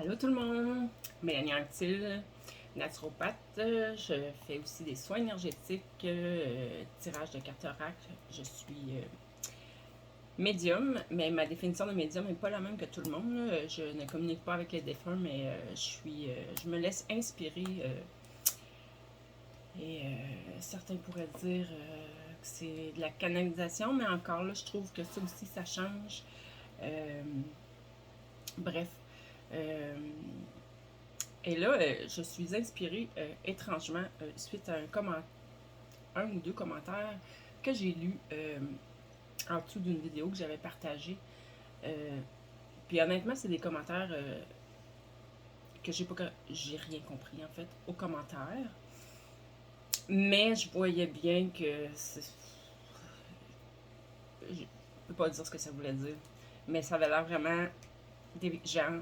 Allô tout le monde, Mélanie Anctil, naturopathe. Je fais aussi des soins énergétiques, tirage de cartes oracle. Je suis médium, mais ma définition de médium n'est pas la même que tout le monde. Je ne communique pas avec les défunts, mais je me laisse inspirer. Certains pourraient dire que c'est de la canalisation, mais encore là, je trouve que ça aussi, ça change. Euh, bref. Euh, Et là, je suis inspirée étrangement suite à un ou deux commentaires que j'ai lus en dessous d'une vidéo que j'avais partagée. Euh, Puis honnêtement, c'est des commentaires que j'ai rien compris en fait aux commentaires. Mais je voyais bien que je peux pas dire ce que ça voulait dire. Mais ça avait l'air vraiment des gens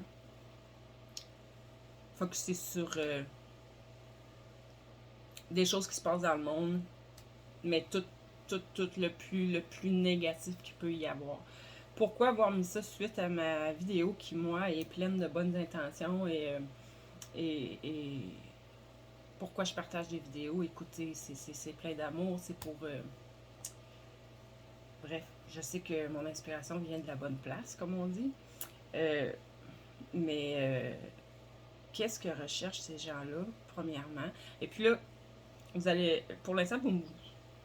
focusés sur des choses qui se passent dans le monde, mais tout le plus négatif qu'il peut y avoir. Pourquoi avoir mis ça suite à ma vidéo qui, moi, est pleine de bonnes intentions et pourquoi je partage des vidéos? Écoutez, c'est plein d'amour, c'est pour... bref, je sais que mon inspiration vient de la bonne place, comme on dit. Euh, mais qu'est-ce que recherchent ces gens-là, premièrement? Et puis là, vous allez... Pour l'instant, vous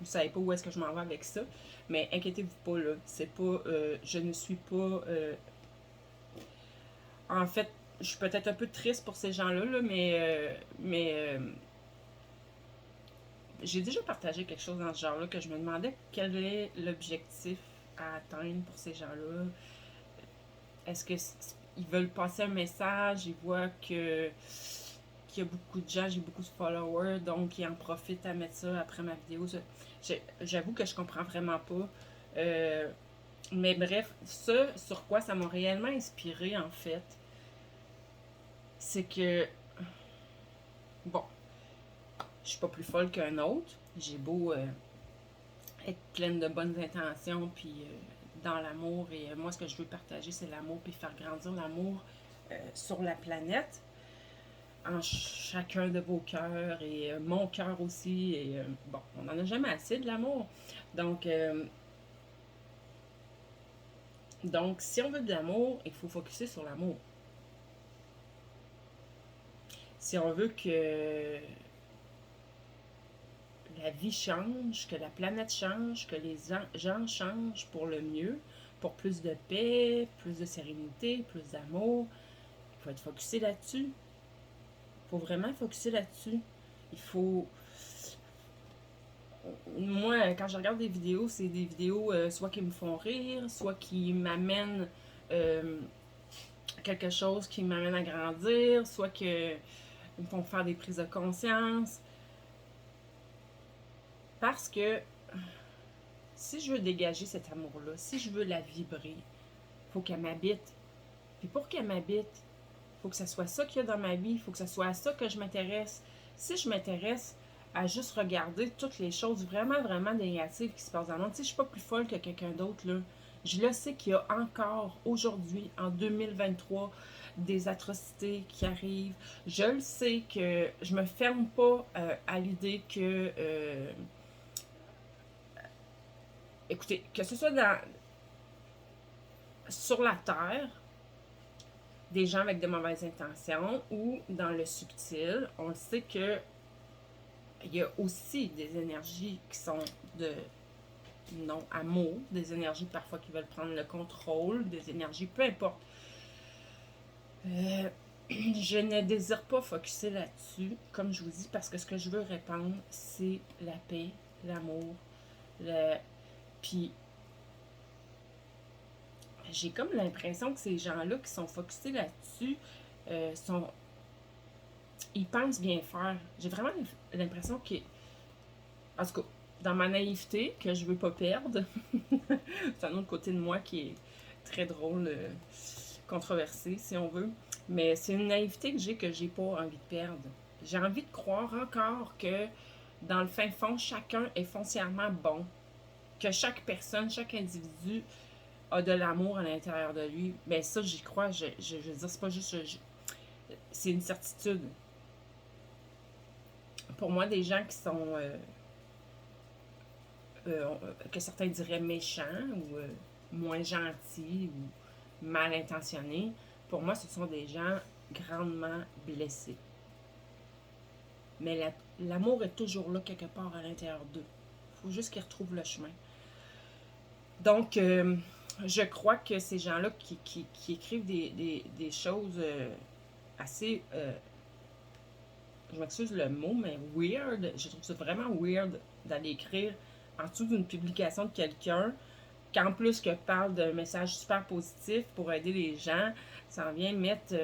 savez pas où est-ce que je m'en vais avec ça, mais inquiétez-vous pas, là. C'est pas... je ne suis pas... en fait, je suis peut-être un peu triste pour ces gens-là, là, mais j'ai déjà partagé quelque chose dans ce genre-là que je me demandais quel est l'objectif à atteindre pour ces gens-là. Est-ce qu'ils veulent passer un message, ils voient qu'il y a beaucoup de gens, j'ai beaucoup de followers, donc ils en profitent à mettre ça après ma vidéo. J'avoue que je comprends vraiment pas. Mais bref, ça, sur quoi ça m'a réellement inspiré en fait, c'est que, bon, je suis pas plus folle qu'un autre. J'ai beau être pleine de bonnes intentions, puis dans l'amour. Et moi, ce que je veux partager, c'est l'amour, puis faire grandir l'amour sur la planète, en chacun de vos cœurs, et mon cœur aussi. Et bon, on n'en a jamais assez de l'amour. Donc, donc, si on veut de l'amour, il faut focuser sur l'amour. Si on veut que la vie change, que la planète change, que les gens changent pour le mieux, pour plus de paix, plus de sérénité, plus d'amour. Il faut être focusé là-dessus. Il faut vraiment focuser là-dessus. Il faut... Moi, quand je regarde des vidéos, c'est des vidéos soit qui me font rire, soit qui m'amènent euh, quelque chose qui m'amène à grandir, soit que me font faire des prises de conscience. Parce que si je veux dégager cet amour-là, si je veux la vibrer, il faut qu'elle m'habite. Puis pour qu'elle m'habite, il faut que ce soit ça qu'il y a dans ma vie, il faut que ce soit à ça que je m'intéresse. Si je m'intéresse à juste regarder toutes les choses vraiment, vraiment négatives qui se passent dans le monde, tu sais, je suis pas plus folle que quelqu'un d'autre, là. Je le sais qu'il y a encore aujourd'hui, en 2023, des atrocités qui arrivent. Je le sais que je me ferme pas à l'idée que écoutez, que ce soit sur la terre, des gens avec de mauvaises intentions ou dans le subtil, on sait que il y a aussi des énergies qui sont de non-amour, des énergies parfois qui veulent prendre le contrôle, des énergies, peu importe. Euh, je ne désire pas focuser là-dessus, comme je vous dis, parce que ce que je veux répandre, c'est la paix, l'amour, puis j'ai comme l'impression que ces gens-là qui sont focusés là-dessus ils pensent bien faire. J'ai vraiment l'impression que, en tout cas, dans ma naïveté, que je veux pas perdre, c'est un autre côté de moi qui est très drôle, controversé, si on veut. Mais c'est une naïveté que j'ai pas envie de perdre. J'ai envie de croire encore que, dans le fin fond, chacun est foncièrement bon. Que chaque personne, chaque individu a de l'amour à l'intérieur de lui. Ben ça, j'y crois. Je veux dire, c'est pas juste... c'est une certitude. Pour moi, des gens qui sont, que certains diraient méchants ou moins gentils ou mal intentionnés, pour moi, ce sont des gens grandement blessés. Mais l'amour est toujours là quelque part à l'intérieur d'eux. Il faut juste qu'ils retrouvent le chemin. Donc, je crois que ces gens-là qui écrivent des choses assez, je m'excuse le mot, mais weird, je trouve ça vraiment weird d'aller écrire en dessous d'une publication de quelqu'un qu'en plus que parle d'un message super positif pour aider les gens, ça en vient mettre...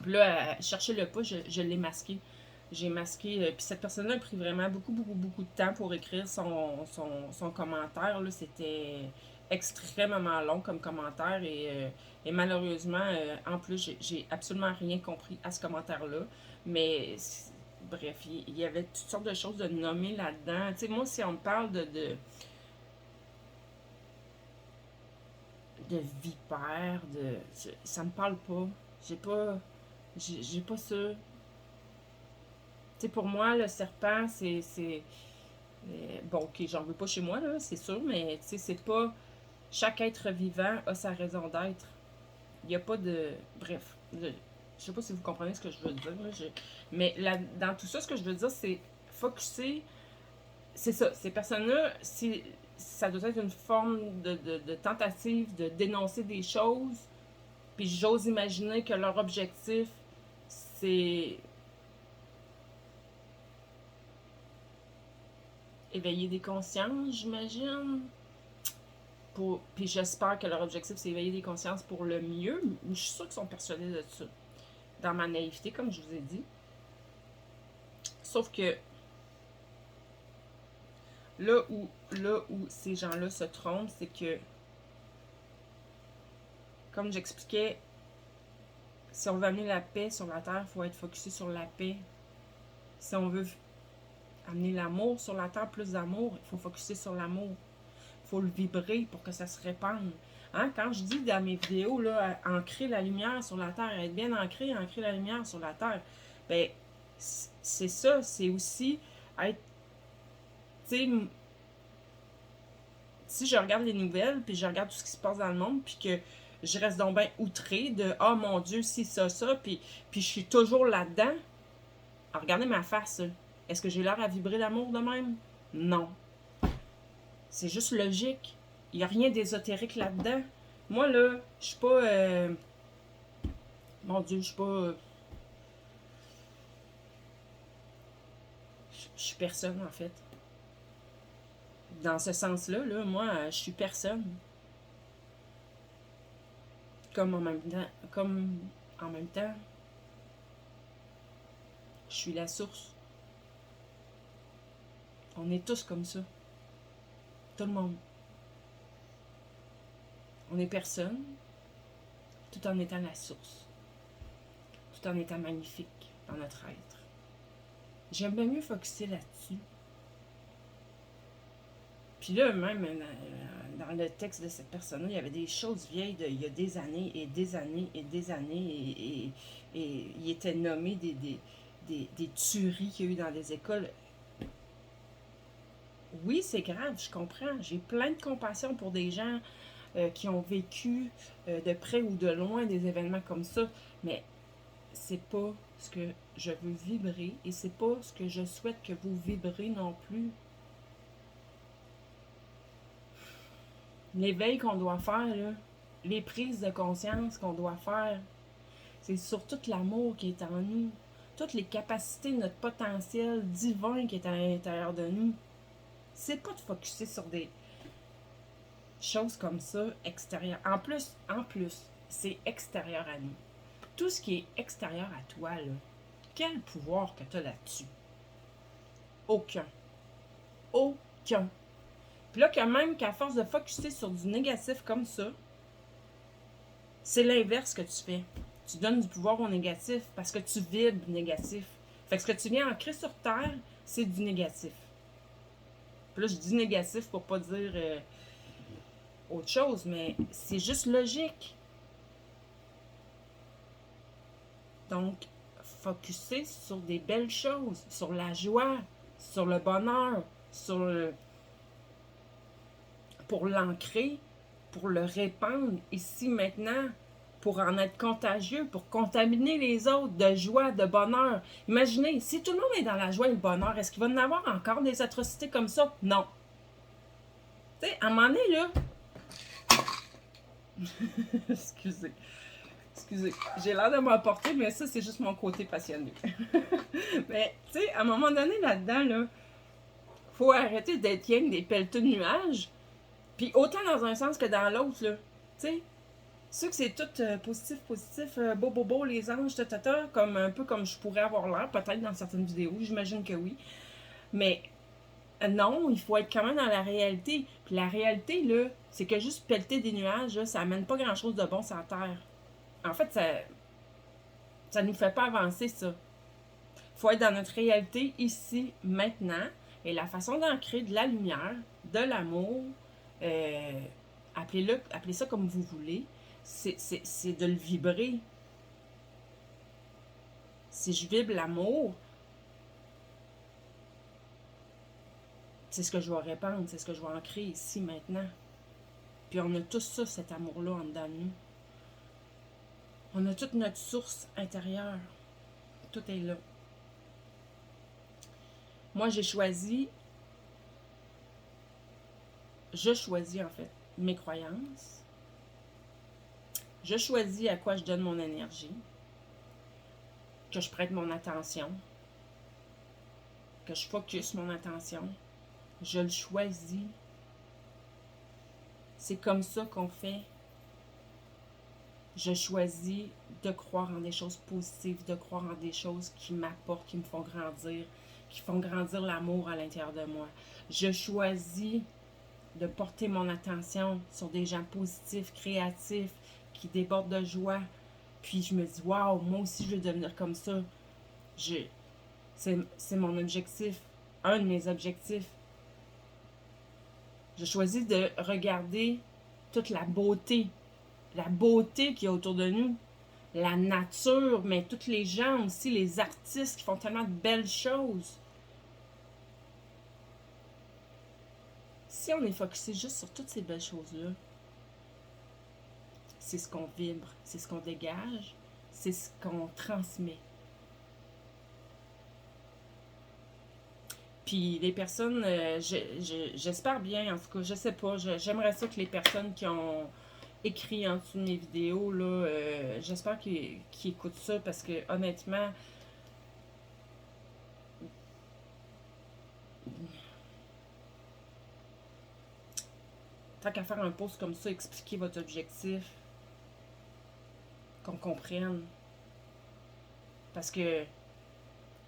puis là, chercher le pas, je l'ai masqué. J'ai masqué, puis cette personne-là a pris vraiment beaucoup de temps pour écrire son commentaire. Là, c'était extrêmement long comme commentaire et malheureusement, en plus, j'ai absolument rien compris à ce commentaire-là. Mais bref, il y avait toutes sortes de choses de nommer là-dedans. Tu sais, moi, si on me parle de vipère, ça me parle pas. J'ai pas ça. Tu sais, pour moi, le serpent, c'est bon, ok, j'en veux pas chez moi, là, c'est sûr, mais tu sais, c'est pas... Chaque être vivant a sa raison d'être. Il n'y a pas de... Bref, je sais pas si vous comprenez ce que je veux dire, là, mais là, dans tout ça, ce que je veux dire, c'est focusser... C'est ça, ces personnes-là, ça doit être une forme de tentative de dénoncer des choses, puis j'ose imaginer que leur objectif, c'est éveiller des consciences, j'imagine. Puis j'espère que leur objectif, c'est éveiller des consciences pour le mieux. Je suis sûre qu'ils sont persuadés de ça. Dans ma naïveté, comme je vous ai dit. Sauf que là où ces gens-là se trompent, c'est que, comme j'expliquais, si on veut amener la paix sur la Terre, il faut être focusé sur la paix. Si on veut amener l'amour sur la Terre, plus d'amour, il faut focuser sur l'amour. Il faut le vibrer pour que ça se répande. Hein? Quand je dis dans mes vidéos, là, ancrer la lumière sur la Terre, être bien ancré la lumière sur la Terre, ben, c'est ça, c'est aussi être, tu sais, si je regarde les nouvelles, puis je regarde tout ce qui se passe dans le monde, puis que je reste donc bien outrée de « Ah, oh, mon Dieu, si, ça, puis je suis toujours là-dedans. » Alors, regardez ma face. Est-ce que j'ai l'air à vibrer d'amour de même? Non. C'est juste logique. Il n'y a rien d'ésotérique là-dedans. Moi, là, je suis pas... Mon Dieu, je suis pas... Je suis personne, en fait. Dans ce sens-là, là, moi, je suis personne. Comme en même temps, je suis la source. On est tous comme ça. Tout le monde. On est personne, tout en étant la source. Tout en étant magnifique dans notre être. J'aime bien mieux focusser là-dessus. Puis là, même dans le texte de cette personne-là, il y avait des choses vieilles il y a des années et des années et des années. Et il était nommé des tueries qu'il y a eu dans les écoles. Oui, c'est grave, je comprends. J'ai plein de compassion pour des gens qui ont vécu de près ou de loin des événements comme ça. Mais c'est pas ce que je veux vibrer et c'est pas ce que je souhaite que vous vibrez non plus. L'éveil qu'on doit faire, là, les prises de conscience qu'on doit faire, c'est sur tout l'amour qui est en nous, toutes les capacités de notre potentiel divin qui est à l'intérieur de nous. C'est pas de focusser sur des choses comme ça extérieures. En plus, c'est extérieur à nous. Tout ce qui est extérieur à toi, là, quel pouvoir que tu as là-dessus? Aucun. Aucun. Puis là, quand même qu'à force de focusser sur du négatif comme ça, c'est l'inverse que tu fais. Tu donnes du pouvoir au négatif parce que tu vibres négatif. Fait que ce que tu viens ancrer sur Terre, c'est du négatif. Puis là, je dis négatif pour pas dire autre chose, mais c'est juste logique. Donc, focuser sur des belles choses, sur la joie, sur le bonheur, pour l'ancrer, pour le répandre ici maintenant, pour en être contagieux, pour contaminer les autres de joie, de bonheur. Imaginez, si tout le monde est dans la joie et le bonheur, est-ce qu'il va y en avoir encore des atrocités comme ça? Non. Tu sais, à un moment donné, là... Excusez. Excusez. J'ai l'air de m'emporter, mais ça, c'est juste mon côté passionné. Mais, tu sais, à un moment donné, là-dedans, là, faut arrêter d'être rien des pelleteux de nuages. Puis autant dans un sens que dans l'autre, là. Tu sais, ceux que c'est tout positif, beau, les anges, comme un peu comme je pourrais avoir l'air, peut-être dans certaines vidéos, j'imagine que oui. Mais non, il faut être quand même dans la réalité. Puis la réalité, là, c'est que juste pelleter des nuages, là, ça amène pas grand-chose de bon sur la Terre. En fait, ça nous fait pas avancer, ça. Faut être dans notre réalité ici, maintenant. Et la façon d'ancrer de la lumière, de l'amour, euh, appelez ça comme vous voulez, c'est de le vibrer. Si je vibre l'amour, c'est ce que je vais répandre, c'est ce que je vais ancrer ici, maintenant. Puis on a tous ça, cet amour-là, en dedans de nous. On a toute notre source intérieure. Tout est là. Moi, je choisis en fait mes croyances. Je choisis à quoi je donne mon énergie, que je prête mon attention, que je focus mon attention. Je le choisis. C'est comme ça qu'on fait. Je choisis de croire en des choses positives, de croire en des choses qui m'apportent, qui me font grandir, qui font grandir l'amour à l'intérieur de moi. Je choisis de porter mon attention sur des gens positifs, créatifs, qui débordent de joie. Puis je me dis, waouh, moi aussi je veux devenir comme ça. C'est mon objectif, un de mes objectifs. Je choisis de regarder toute la beauté qu'il y a autour de nous, la nature, mais tous les gens aussi, les artistes qui font tellement de belles choses. Si on est focusé juste sur toutes ces belles choses-là, c'est ce qu'on vibre, c'est ce qu'on dégage, c'est ce qu'on transmet. Puis les personnes, j'espère bien, en tout cas, je sais pas, j'aimerais ça que les personnes qui ont écrit en dessous de mes vidéos, là, j'espère qu'ils écoutent ça parce que honnêtement, tant qu'à faire un post comme ça, expliquer votre objectif, qu'on comprenne. Parce que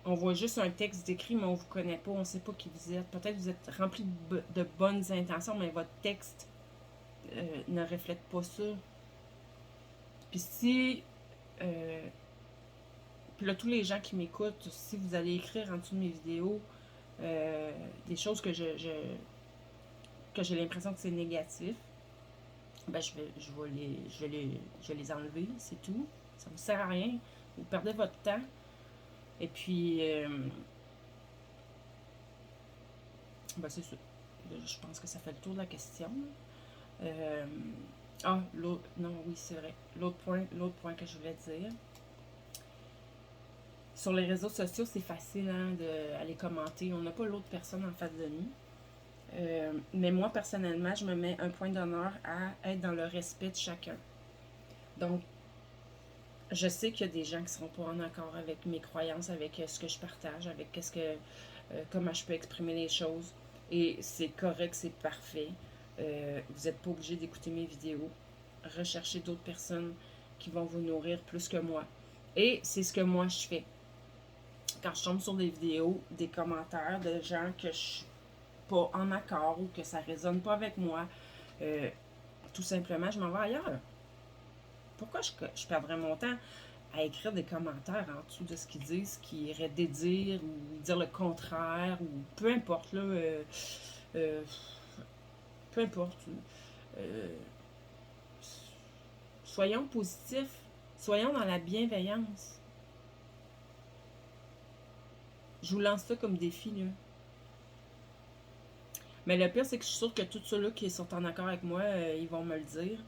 on voit juste un texte décrit, mais on vous connaît pas, on sait pas qui vous êtes. Peut-être que vous êtes rempli de bonnes intentions, mais votre texte ne reflète pas ça. Puis si... puis là, tous les gens qui m'écoutent, si vous allez écrire en dessous de mes vidéos des choses que j'ai l'impression que c'est négatif, ben je vais les enlever, c'est tout. Ça vous sert à rien. Vous perdez votre temps. Et puis, ben c'est ça. Je pense que ça fait le tour de la question. L'autre, non, oui, c'est vrai. L'autre point que je voulais dire. Sur les réseaux sociaux, c'est facile hein, d'aller commenter. On n'a pas l'autre personne en face de nous. Mais moi, personnellement, je me mets un point d'honneur à être dans le respect de chacun. Donc, je sais qu'il y a des gens qui ne seront pas en accord avec mes croyances, avec ce que je partage, avec comment je peux exprimer les choses. Et c'est correct, c'est parfait. Vous n'êtes pas obligé d'écouter mes vidéos. Recherchez d'autres personnes qui vont vous nourrir plus que moi. Et c'est ce que moi je fais. Quand je tombe sur des vidéos, des commentaires de gens que je suis pas en accord ou que ça résonne pas avec moi, tout simplement, je m'en vais ailleurs. Pourquoi je perdrais mon temps à écrire des commentaires en dessous de ce qu'ils disent, qui iraient dédire ou dire le contraire, ou peu importe, là, peu importe. Soyons positifs, soyons dans la bienveillance. Je vous lance ça comme défi, là. Mais le pire, c'est que je suis sûre que tous ceux-là qui sont en accord avec moi, ils vont me le dire.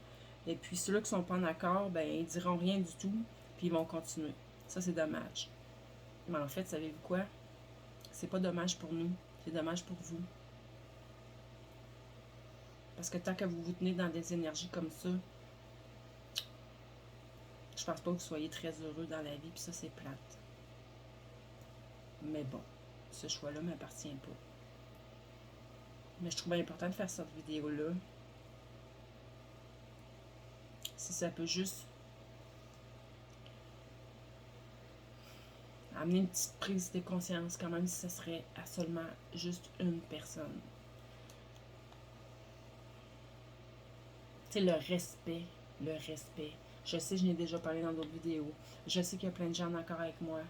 Et puis ceux-là qui sont pas en accord, ben ils diront rien du tout, puis ils vont continuer. Ça, c'est dommage. Mais en fait, savez-vous quoi? C'est pas dommage pour nous, c'est dommage pour vous. Parce que tant que vous vous tenez dans des énergies comme ça, je pense pas que vous soyez très heureux dans la vie, puis ça, c'est plate. Mais bon, ce choix-là ne m'appartient pas. Mais je trouve important de faire cette vidéo-là. Si ça peut juste amener une petite prise de conscience, quand même, si ça serait à seulement juste une personne. Tu sais, le respect, le respect. Je sais, je n'ai déjà parlé dans d'autres vidéos. Je sais qu'il y a plein de gens d'accord avec moi.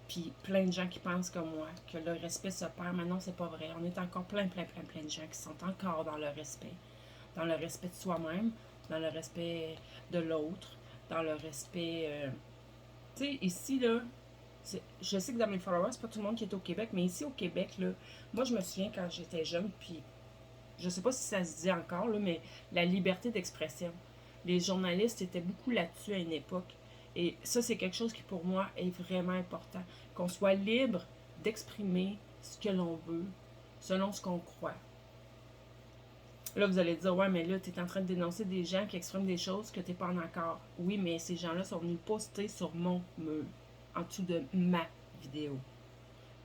Puis plein de gens qui pensent comme moi, que le respect se perd. Mais non, c'est pas vrai. On est encore plein de gens qui sont encore dans le respect. Dans le respect de soi-même, dans le respect de l'autre, dans le respect... tu sais, ici, là, je sais que dans mes followers, c'est pas tout le monde qui est au Québec, mais ici au Québec, là, moi, je me souviens quand j'étais jeune, puis je sais pas si ça se dit encore, là, mais la liberté d'expression. Les journalistes étaient beaucoup là-dessus à une époque. Et ça, c'est quelque chose qui, pour moi, est vraiment important. Qu'on soit libre d'exprimer ce que l'on veut, selon ce qu'on croit. Là, vous allez dire, ouais, mais là, tu es en train de dénoncer des gens qui expriment des choses que tu n'es pas en accord. Oui, mais ces gens-là sont venus poster sur mon mur, en dessous de ma vidéo.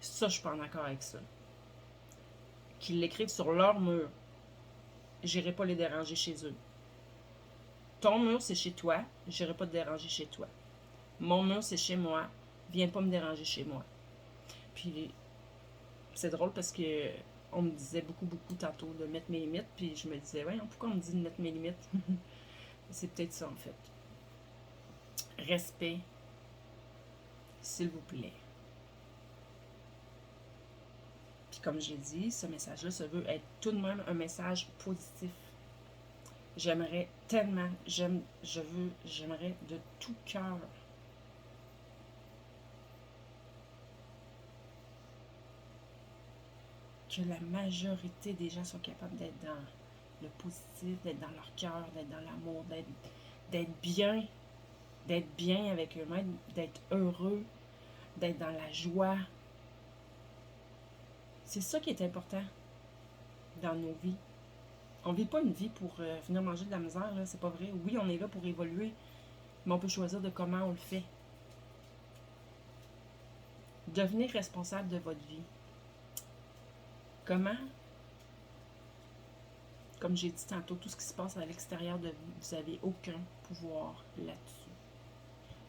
Ça, je suis pas en accord avec ça. Qu'ils l'écrivent sur leur mur, j'irai pas les déranger chez eux. Ton mur, c'est chez toi, j'irai pas te déranger chez toi. Mon mur, c'est chez moi, viens pas me déranger chez moi. Puis, c'est drôle parce que on me disait beaucoup tantôt de mettre mes limites, puis je me disais, ouais, pourquoi on me dit de mettre mes limites? C'est peut-être ça, en fait. Respect, s'il vous plaît. Puis comme j'ai dit, ce message-là se veut être tout de même un message positif. J'aimerais tellement, j'aimerais de tout cœur que la majorité des gens soient capables d'être dans le positif, d'être dans leur cœur, d'être dans l'amour, d'être bien avec eux-mêmes, d'être heureux, d'être dans la joie. C'est ça qui est important dans nos vies. On ne vit pas une vie pour venir manger de la misère, là, c'est pas vrai. Oui, on est là pour évoluer, mais on peut choisir de comment on le fait. Devenez responsable de votre vie. Comment? Comme j'ai dit tantôt, tout ce qui se passe à l'extérieur de vous, vous n'avez aucun pouvoir là-dessus.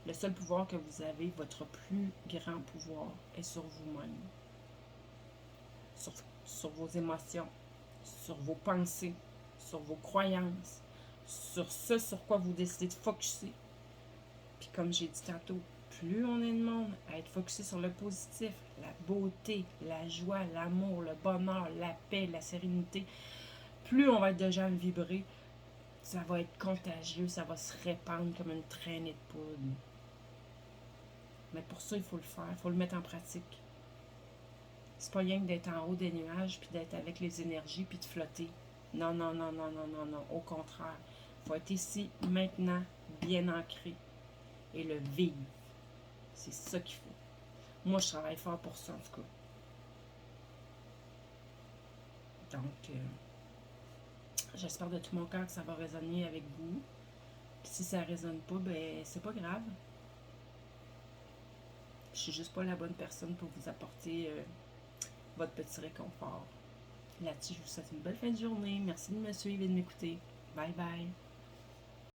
Le seul pouvoir que vous avez, votre plus grand pouvoir, est sur vous-même. Sur vos émotions, sur vos pensées, sur vos croyances, sur ce sur quoi vous décidez de focusser. Puis comme j'ai dit tantôt, plus on est de monde à être focusé sur le positif, la beauté, la joie, l'amour, le bonheur, la paix, la sérénité, plus on va être de gens vibrer, ça va être contagieux, ça va se répandre comme une traînée de poudre. Mais pour ça, il faut le faire, il faut le mettre en pratique. C'est pas rien que d'être en haut des nuages, puis d'être avec les énergies, puis de flotter. Non, non, non, non, non, non, non. Au contraire, il faut être ici, maintenant, bien ancré, et le vivre. C'est ça qu'il faut. Moi, je travaille fort pour ça, en tout cas. Donc, j'espère de tout mon cœur que ça va résonner avec vous. Puis si ça résonne pas, ben c'est pas grave. Je suis juste pas la bonne personne pour vous apporter votre petit réconfort. Là-dessus, je vous souhaite une belle fin de journée. Merci de me suivre et de m'écouter. Bye bye.